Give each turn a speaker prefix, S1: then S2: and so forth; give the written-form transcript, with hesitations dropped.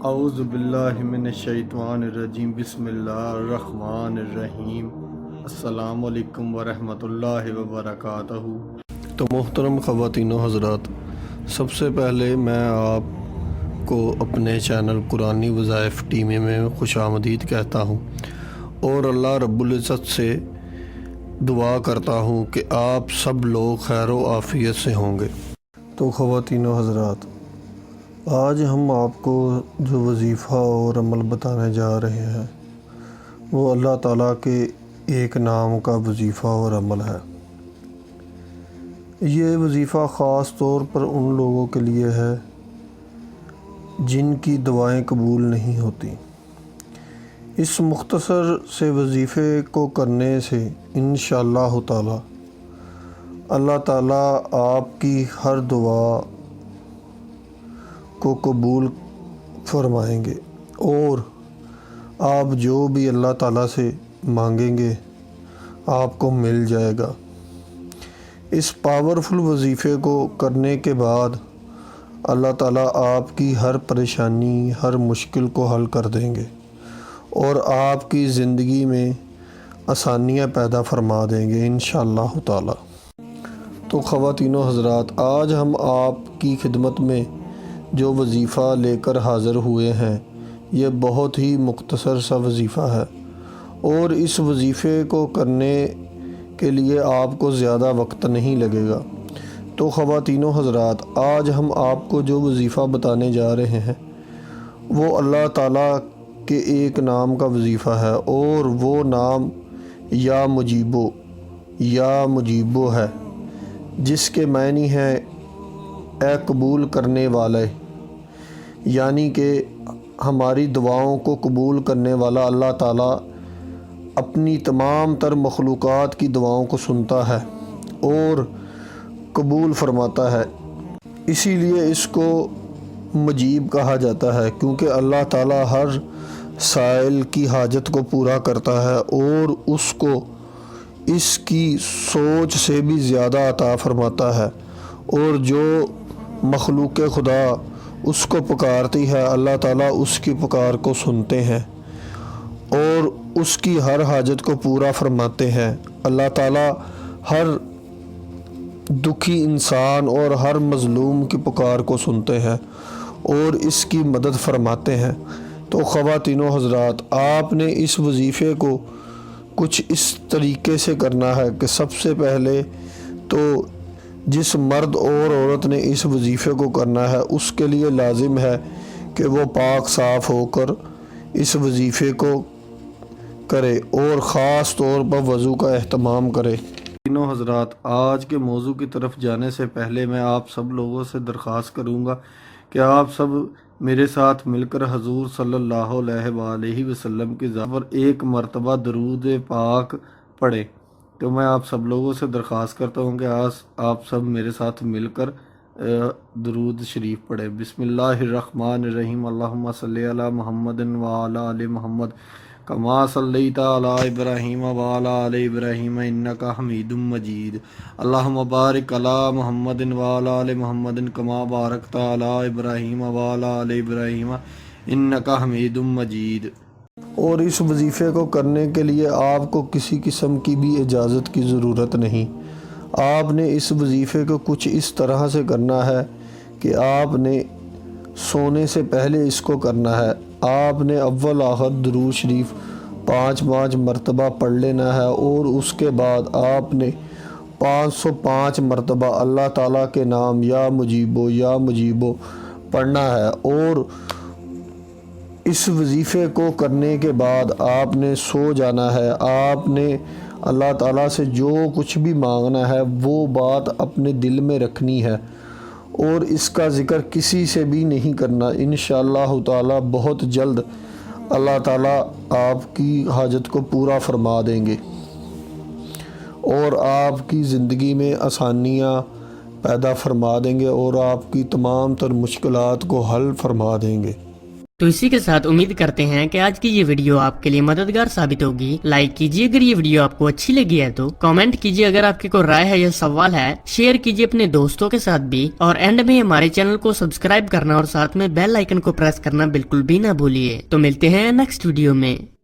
S1: اعوذ باللہ من الشیطان الرجیم بسم اللہ الرحمن الرحیم السلام علیکم ورحمۃ اللہ وبرکاتہ۔ تو محترم خواتین و حضرات، سب سے پہلے میں آپ کو اپنے چینل قرآنی وظائف ٹیم میں خوش آمدید کہتا ہوں اور اللہ رب العزت سے دعا کرتا ہوں کہ آپ سب لوگ خیر و عافیت سے ہوں گے۔ تو خواتین و حضرات، آج ہم آپ کو جو وظیفہ اور عمل بتانے جا رہے ہیں وہ اللہ تعالیٰ کے ایک نام کا وظیفہ اور عمل ہے۔ یہ وظیفہ خاص طور پر ان لوگوں کے لیے ہے جن کی دعائیں قبول نہیں ہوتی۔ اس مختصر سے وظیفے کو کرنے سے انشاءاللہ تعالیٰ اللہ تعالیٰ آپ کی ہر دعا کو قبول فرمائیں گے اور آپ جو بھی اللہ تعالیٰ سے مانگیں گے آپ کو مل جائے گا۔ اس پاورفل وظیفے کو کرنے کے بعد اللہ تعالیٰ آپ کی ہر پریشانی، ہر مشکل کو حل کر دیں گے اور آپ کی زندگی میں آسانیاں پیدا فرما دیں گے انشاءاللہ تعالیٰ۔ تو خواتین و حضرات، آج ہم آپ کی خدمت میں جو وظیفہ لے کر حاضر ہوئے ہیں یہ بہت ہی مختصر سا وظیفہ ہے اور اس وظیفے کو کرنے کے لیے آپ کو زیادہ وقت نہیں لگے گا۔ تو خواتین و حضرات، آج ہم آپ کو جو وظیفہ بتانے جا رہے ہیں وہ اللہ تعالیٰ کے ایک نام کا وظیفہ ہے اور وہ نام یا مجیبو ہے، جس کے معنی ہے اے قبول کرنے والے، یعنی کہ ہماری دعاؤں کو قبول کرنے والا اللہ تعالیٰ اپنی تمام تر مخلوقات کی دعاؤں کو سنتا ہے اور قبول فرماتا ہے۔ اسی لیے اس کو مجیب کہا جاتا ہے، کیونکہ اللہ تعالیٰ ہر سائل کی حاجت کو پورا کرتا ہے اور اس کو اس کی سوچ سے بھی زیادہ عطا فرماتا ہے، اور جو مخلوق خدا اس کو پکارتی ہے اللہ تعالیٰ اس کی پکار کو سنتے ہیں اور اس کی ہر حاجت کو پورا فرماتے ہیں۔ اللہ تعالیٰ ہر دکھی انسان اور ہر مظلوم کی پکار کو سنتے ہیں اور اس کی مدد فرماتے ہیں۔ تو خواتین و حضرات، آپ نے اس وظیفے کو کچھ اس طریقے سے کرنا ہے کہ سب سے پہلے تو جس مرد اور عورت نے اس وظیفے کو کرنا ہے اس کے لیے لازم ہے کہ وہ پاک صاف ہو کر اس وظیفے کو کرے اور خاص طور پر وضو کا اہتمام کرے۔ تینوں حضرات، آج کے موضوع کی طرف جانے سے پہلے میں آپ سب لوگوں سے درخواست کروں گا کہ آپ سب میرے ساتھ مل کر حضور صلی اللہ علیہ وآلہ وسلم کی ذات پر ایک مرتبہ درود پاک پڑھیں۔ تو میں آپ سب لوگوں سے درخواست کرتا ہوں کہ آپ سب میرے ساتھ مل کر درود شریف پڑھیں۔ بسم اللہ الرحمن الرحیم، اللہم صلی علی محمد وعلی آل محمد کما صلیت علی ابراہیم وعلی آل ابراہیم انک حمید مجید، اللہم بارک علی محمد وعلی آل محمد کما بارکت علی ابراہیم وعلی آل ابراہیم انک حمید مجید۔ اور اس وظیفے کو کرنے کے لیے آپ کو کسی قسم کی بھی اجازت کی ضرورت نہیں۔ آپ نے اس وظیفے کو کچھ اس طرح سے کرنا ہے کہ آپ نے سونے سے پہلے اس کو کرنا ہے۔ آپ نے اول آخر درود شریف 5 مرتبہ پڑھ لینا ہے اور اس کے بعد آپ نے 505 مرتبہ اللہ تعالیٰ کے نام یا مجیبو پڑھنا ہے، اور اس وظیفے کو کرنے کے بعد آپ نے سو جانا ہے۔ آپ نے اللہ تعالیٰ سے جو کچھ بھی مانگنا ہے وہ بات اپنے دل میں رکھنی ہے اور اس کا ذکر کسی سے بھی نہیں کرنا۔ انشاءاللہ تعالیٰ بہت جلد اللہ تعالیٰ آپ کی حاجت کو پورا فرما دیں گے اور آپ کی زندگی میں آسانیاں پیدا فرما دیں گے اور آپ کی تمام تر مشکلات کو حل فرما دیں گے۔
S2: تو اسی کے ساتھ امید کرتے ہیں کہ آج کی یہ ویڈیو آپ کے لیے مددگار ثابت ہوگی۔ لائک کیجیے اگر یہ ویڈیو آپ کو اچھی لگی ہے تو، کامنٹ کیجیے اگر آپ کی کوئی رائے ہے یا سوال ہے، شیئر کیجیے اپنے دوستوں کے ساتھ بھی، اور اینڈ میں ہمارے چینل کو سبسکرائب کرنا اور ساتھ میں بیل آئیکن کو پریس کرنا بالکل بھی نہ بھولیے۔ تو ملتے ہیں نیکسٹ ویڈیو میں۔